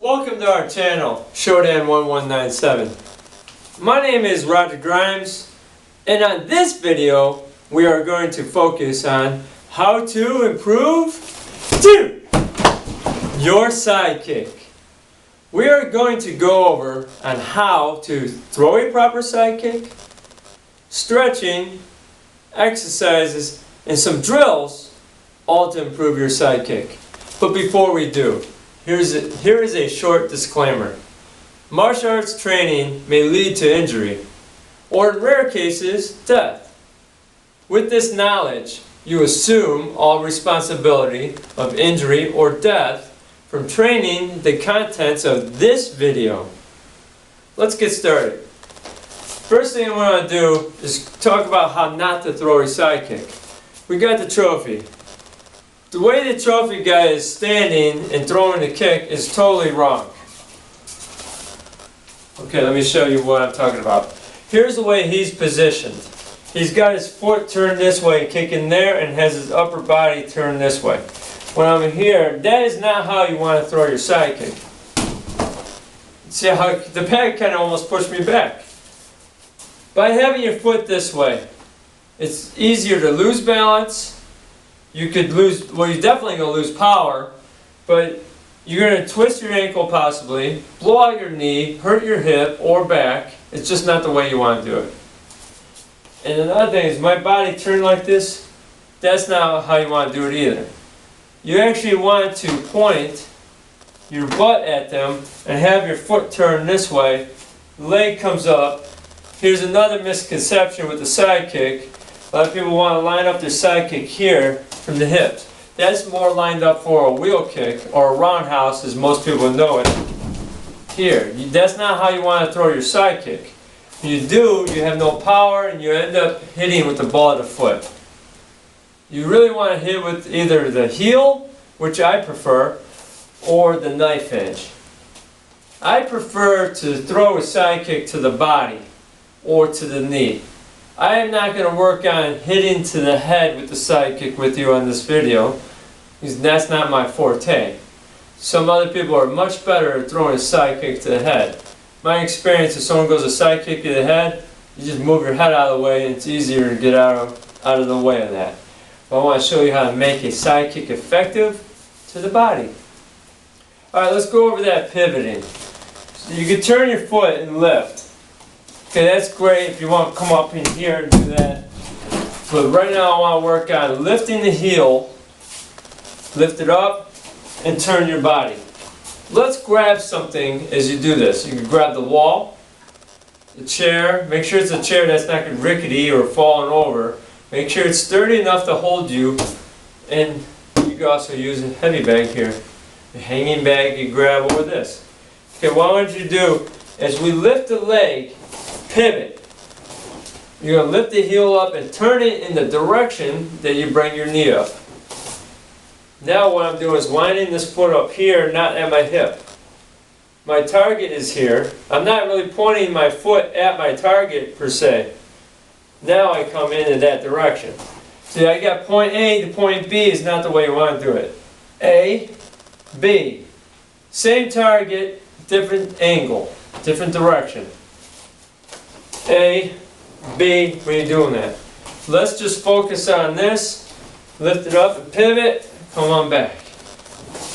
Welcome to our channel, Shodan1197. My name is Roger Grimes, and on this video, we are going to focus on how to improve your sidekick. We are going to go over on how to throw a proper sidekick, stretching, exercises, and some drills, all to improve your sidekick. But before we do, here is a short disclaimer. Martial arts training may lead to injury, or in rare cases, death. With this knowledge, you assume all responsibility of injury or death from training the contents of this video. Let's get started. First thing I want to do is talk about how not to throw a sidekick. We got the trophy. The way the trophy guy is standing and throwing the kick is totally wrong. Okay, let me show you what I'm talking about. Here's the way he's positioned. He's got his foot turned this way, kicking there, and has his upper body turned this way. When I'm here, that is not how you want to throw your sidekick. See how the pad kind of almost pushed me back. By having your foot this way, it's easier to lose balance. You could lose, well, you're definitely going to lose power, but you're going to twist your ankle possibly, blow out your knee, hurt your hip or back. It's just not the way you want to do it. And another thing is, my body turned like this. That's not how you want to do it either. You actually want to point your butt at them and have your foot turned this way. Leg comes up. Here's another misconception with the sidekick. A lot of people want to line up their sidekick here from the hips. That's more lined up for a wheel kick or a roundhouse, as most people know it. Here, that's not how you want to throw your sidekick. If you do, you have no power and you end up hitting with the ball of the foot. You really want to hit with either the heel, which I prefer, or the knife edge. I prefer to throw a sidekick to the body or to the knee. I am not going to work on hitting to the head with the sidekick with you on this video, because that's not my forte. Some other people are much better at throwing a sidekick to the head. My experience, if someone goes a sidekick to the head, you just move your head out of the way and it's easier to get out of the way of that. But I want to show you how to make a sidekick effective to the body. Alright, let's go over that pivoting. So you can turn your foot and lift. Okay, that's great if you want to come up in here and do that. But right now I want to work on lifting the heel, lift it up, and turn your body. Let's grab something as you do this. You can grab the wall, the chair. Make sure it's a chair that's not rickety or falling over. Make sure it's sturdy enough to hold you. And you can also use a heavy bag here. The hanging bag you grab over this. Okay, what I want you to do as we lift the leg, pivot. You're going to lift the heel up and turn it in the direction that you bring your knee up. Now what I'm doing is lining this foot up here, not at my hip. My target is here. I'm not really pointing my foot at my target per se. Now I come into that direction. See, I got point A to point B is not the way you want to do it. A, B. Same target, different angle, different direction. A, B, when you're doing that. Let's just focus on this. Lift it up and pivot. Come on back.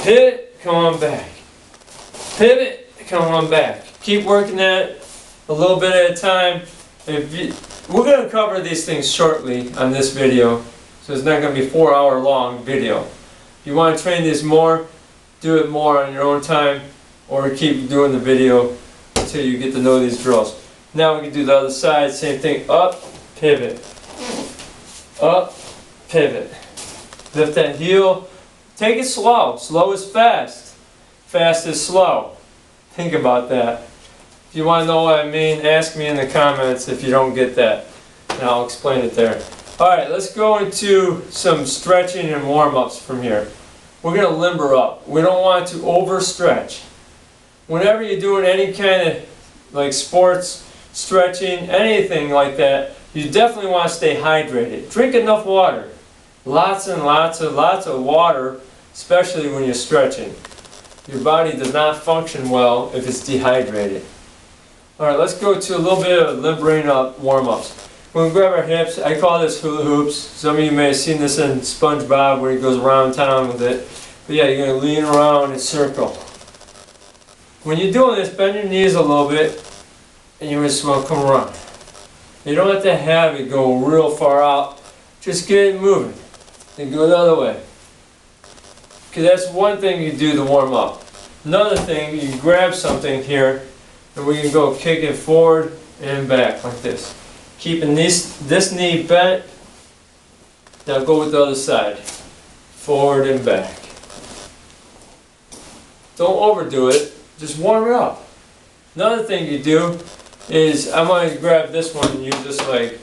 Pivot, come on back. Pivot, come on back. Keep working at it a little bit at a time. We're going to cover these things shortly on this video, so it's not going to be a 4-hour long video. If you want to train this more, do it more on your own time, or keep doing the video until you get to know these drills. Now we can do the other side, same thing, up, pivot, up, pivot. Lift that heel, take it slow. Slow is fast, fast is slow. Think about that. If you want to know what I mean, ask me in the comments if you don't get that, and I'll explain it there. Alright, let's go into some stretching and warm-ups from here. We're going to limber up. We don't want to overstretch. Whenever you're doing any kind of like sports, stretching, anything like that, you definitely want to stay hydrated. Drink enough water. Lots and lots of water, especially when you're stretching. your body does not function well if it's dehydrated. Alright, let's go to a little bit of limbering up warm-ups. We're going to grab our hips. I call this hula hoops. Some of you may have seen this in SpongeBob where he goes around town with it. But yeah, you're going to lean around and circle. When you're doing this, bend your knees a little bit and you're just going to come around. You don't have to have it go real far out. Just get it moving. Then go the other way. Because that's one thing you do to warm up. Another thing, you grab something here and we can go kick it forward and back like this. Keeping this knee bent. Now go with the other side. Forward and back. Don't overdo it. Just warm it up. Another thing you do is, I'm going to grab this one and use this leg.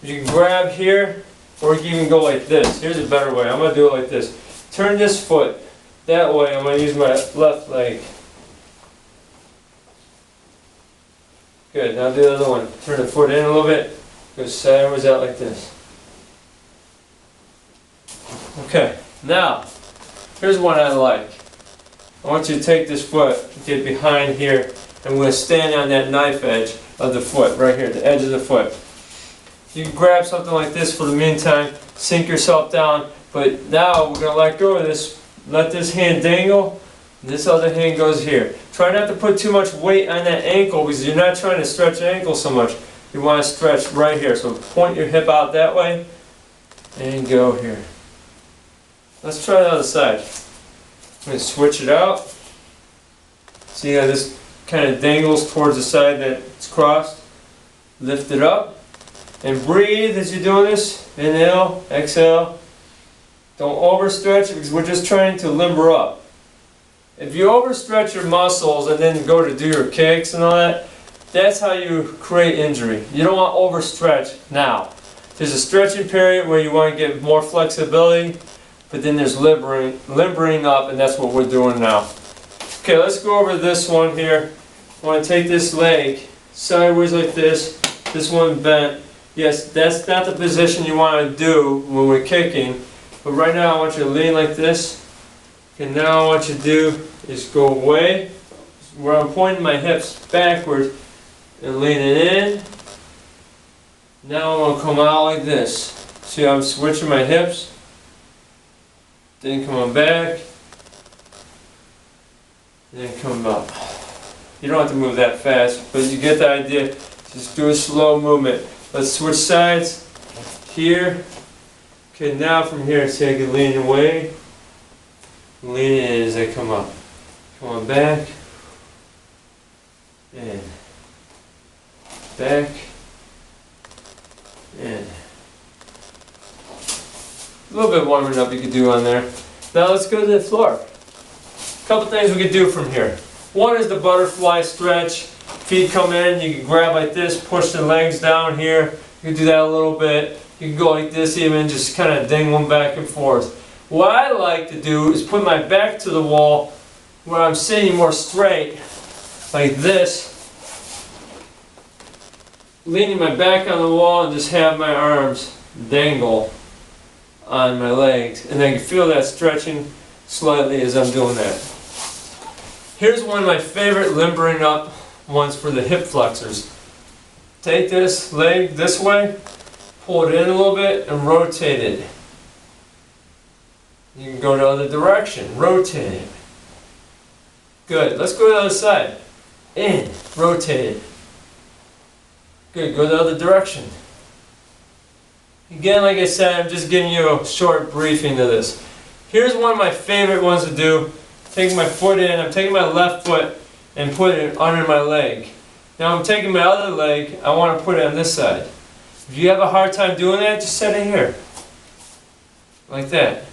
You can grab here, or you can even go like this. Here's a better way. I'm going to do it like this. Turn this foot that way. I'm going to use my left leg. Good. Now do the other one. Turn the foot in a little bit. Go sideways out like this. Okay. Now, here's one I like. I want you to take this foot, get behind here, and we're going to stand on that knife edge of the foot, right here, the edge of the foot. You can grab something like this for the meantime, sink yourself down, but now we're going to let go of this, let this hand dangle, and this other hand goes here. Try not to put too much weight on that ankle because you're not trying to stretch the ankle so much. You want to stretch right here, so point your hip out that way, and go here. Let's try the other side. I'm going to switch it out. See how this kind of dangles towards the side that it's crossed? Lift it up and breathe as you're doing this. Inhale, exhale. Don't overstretch it because we're just trying to limber up. If you overstretch your muscles and then go to do your kicks and all that, that's how you create injury. You don't want to overstretch now. There's a stretching period where you want to get more flexibility, but then there's limbering up, and that's what we're doing now. Okay, let's go over this one here. I want to take this leg sideways like this one bent. Yes, that's not the position you want to do when we're kicking, but right now I want you to lean like this. And now what you do is go away, where I'm pointing my hips backwards and leaning in. Now I'm going to come out like this. See how I'm switching my hips? Then coming back. Then come up. You don't have to move that fast, but you get the idea. Just do a slow movement. Let's switch sides. Here. Okay, now from here, see I can lean away. Lean in as I come up. Come on back. And back. And a little bit warming up you could do on there. Now let's go to the floor. A couple things we could do from here. One is the butterfly stretch. Feet come in, you can grab like this, push the legs down here. You can do that a little bit. You can go like this even, just kind of ding them back and forth. What I like to do is put my back to the wall where I'm sitting more straight, like this. Leaning my back on the wall and just have my arms dangle on my legs. And I can feel that stretching slightly as I'm doing that. Here's one of my favorite limbering up ones for the hip flexors. Take this leg this way, pull it in a little bit and rotate it. You can go the other direction, rotate it. Good, let's go to the other side. In, rotate it. Good, go the other direction. Again, like I said, I'm just giving you a short briefing of this. Here's one of my favorite ones to do. Taking my foot in, I'm taking my left foot and putting it under my leg. Now I'm taking my other leg, I want to put it on this side. If you have a hard time doing that, just set it here. Like that.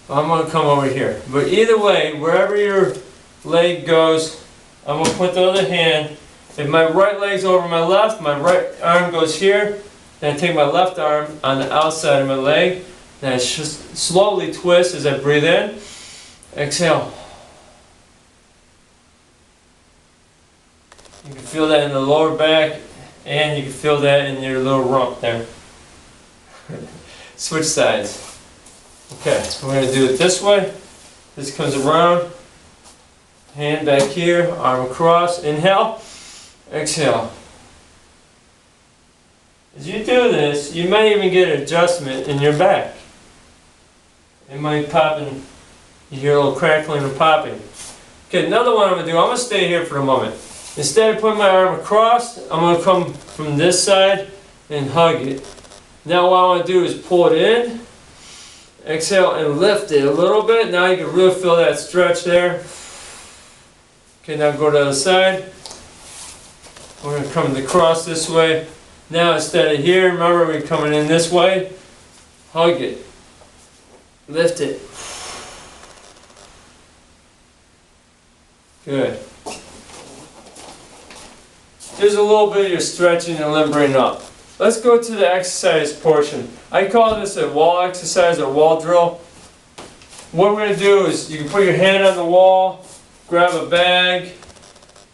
I'm going to come over here. But either way, wherever your leg goes, I'm going to put the other hand. If my right leg's over my left, my right arm goes here. Then I take my left arm on the outside of my leg. Then I just slowly twist as I breathe in. Exhale. You can feel that in the lower back, and you can feel that in your little rump there. Switch sides. Okay, we're going to do it this way. This comes around. Hand back here, arm across, inhale, exhale. As you do this, you may even get an adjustment in your back. It might pop in, you hear a little crackling and popping. Okay, another one I'm going to do, I'm going to stay here for a moment. Instead of putting my arm across, I'm going to come from this side and hug it. Now what I want to do is pull it in, exhale and lift it a little bit. Now you can really feel that stretch there. Okay, now go to the other side. We're going to come across this way. Now instead of here, remember we're coming in this way. Hug it. Lift it. Good. There's a little bit of your stretching and limbering up. Let's go to the exercise portion. I call this a wall exercise or wall drill. What we're going to do is you can put your hand on the wall, grab a bag,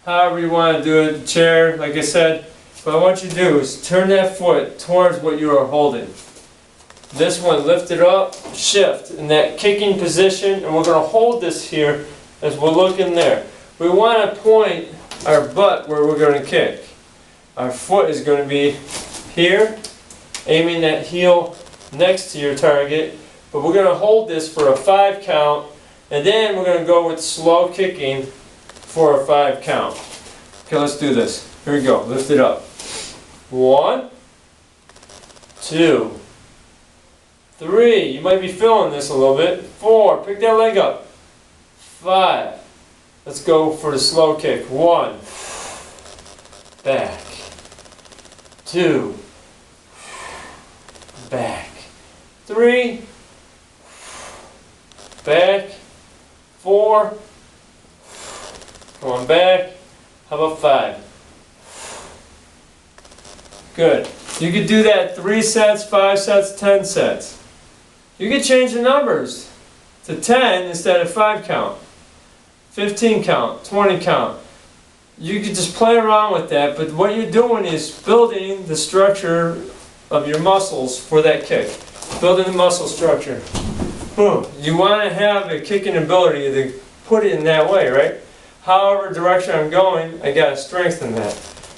however you want to do it, chair, like I said. But what I want you to do is turn that foot towards what you are holding. This one, lift it up, shift in that kicking position, and we're going to hold this here as we're looking there. We want to point our butt where we're going to kick. Our foot is going to be here, aiming that heel next to your target. But we're going to hold this for a 5 count, and then we're going to go with slow kicking for a 5 count. Okay, let's do this. Here we go. Lift it up. 1, 2, 3. You might be feeling this a little bit. 4. Pick that leg up. 5. Let's go for the slow kick. 1. Back. 2. Back. 3. Back. 4. Going back. How about 5? Good. You could do that 3 sets, 5 sets, 10 sets. You could change the numbers to 10 instead of 5 count. 15 count, 20 count. You could just play around with that, but what you're doing is building the structure of your muscles for that kick. Building the muscle structure. Boom. You want to have a kicking ability to put it in that way, right? However direction I'm going, I got to strengthen that.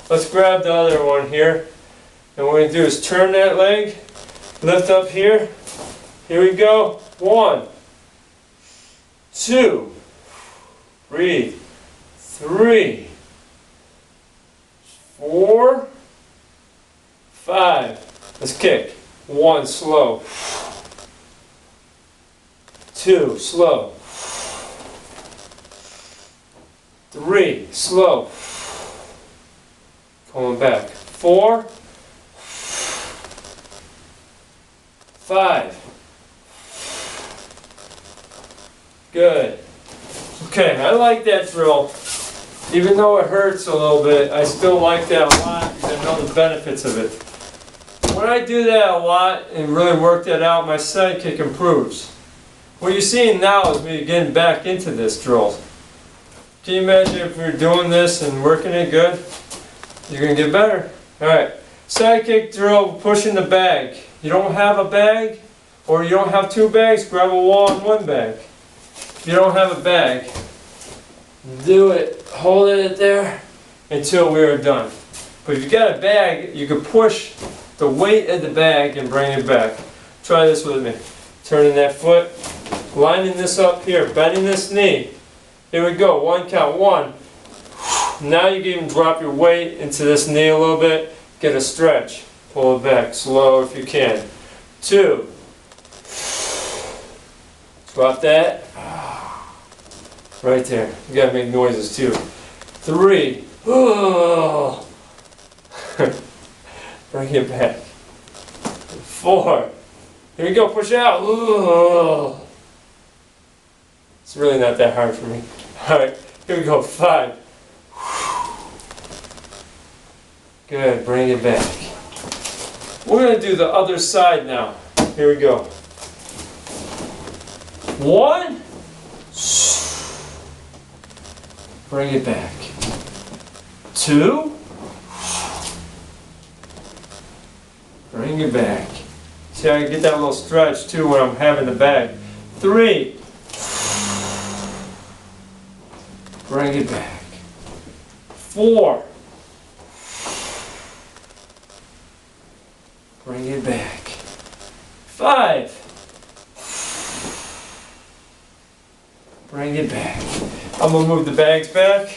Let's grab the other one here. And what we're going to do is turn that leg, lift up here. Here we go. 1, 2, breathe. 3, 4, 5. Let's kick. 1, slow. 2, slow. 3, slow. Going back. 4, 5. Good. Okay, I like that drill. Even though it hurts a little bit, I still like that a lot because I know the benefits of it. When I do that a lot and really work that out, my side kick improves. What you're seeing now is me getting back into this drill. Can you imagine if we were doing this and working it good? You're going to get better. Alright, side kick drill, pushing the bag. You don't have a bag, or you don't have 2 bags, grab a wall and 1 bag. If you don't have a bag, do it, hold it there until we are done. But if you got a bag, you can push the weight of the bag and bring it back. Try this with me. Turning that foot, lining this up here, bending this knee. Here we go, 1 count, 1. Now you can even drop your weight into this knee a little bit, get a stretch. Pull it back, slow if you can. 2. Drop that. Right there. You gotta make noises too. 3. Bring it back. 4. Here we go, push out. It's really not that hard for me. Alright, here we go, 5. Good, bring it back. We're going to do the other side now. Here we go. 1. Bring it back. 2. Bring it back. See how I get that little stretch too when I'm having the bag. 3. Bring it back. 4. Bring it back. 5. Bring it back. I'm going to move the bags back.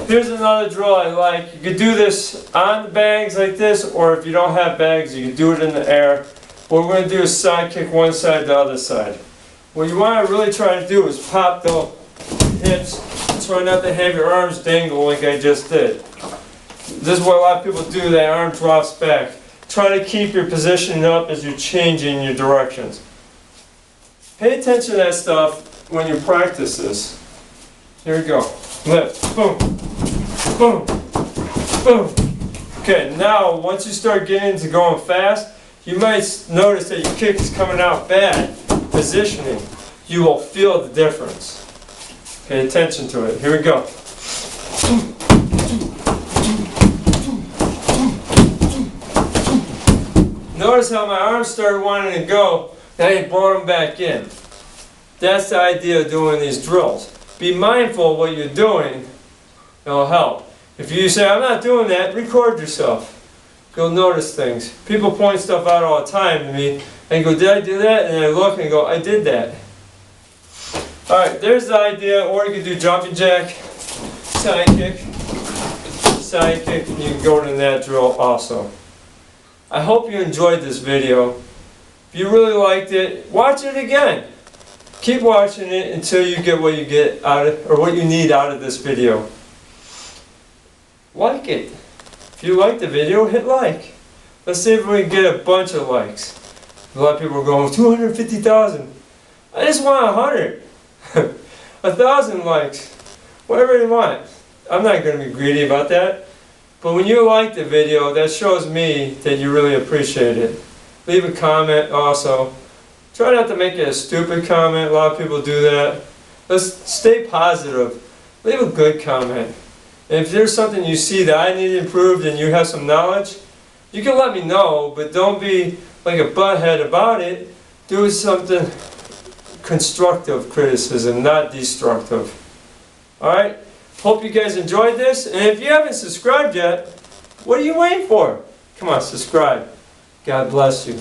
Here's another drill I like. You could do this on the bags like this, or if you don't have bags, you can do it in the air. What we're going to do is side kick one side, the other side. What you want to really try to do is pop the hips. Try not to have your arms dangle like I just did. This is what a lot of people do, their arm drops back. Try to keep your positioning up as you're changing your directions. Pay attention to that stuff when you practice this. Here we go. Lift. Boom. Boom. Boom. Okay, now once you start getting into going fast, you might notice that your kick is coming out bad. Positioning. You will feel the difference. Pay attention to it. Here we go. Notice how my arms started wanting to go, then I brought them back in. That's the idea of doing these drills. Be mindful of what you're doing. It'll help. If you say, I'm not doing that, record yourself. You'll notice things. People point stuff out all the time to me and go, did I do that? And I look and go, I did that. Alright, there's the idea. Or you can do jumping jack, side kick, and you can go into that drill also. I hope you enjoyed this video. If you really liked it, watch it again. Keep watching it until you get what you get out of, or what you need out of this video. Like it. If you like the video, hit like. Let's see if we can get a bunch of likes. A lot of people are going, 250,000. I just want 100. 1,000 likes. Whatever you want. I'm not going to be greedy about that. But when you like the video, that shows me that you really appreciate it. Leave a comment also. Try not to make it a stupid comment. A lot of people do that. Let's stay positive. Leave a good comment. And if there's something you see that I need improved and you have some knowledge, you can let me know, but don't be like a butthead about it. Do something constructive criticism, not destructive. Alright? Hope you guys enjoyed this. And if you haven't subscribed yet, what are you waiting for? Come on, subscribe. God bless you.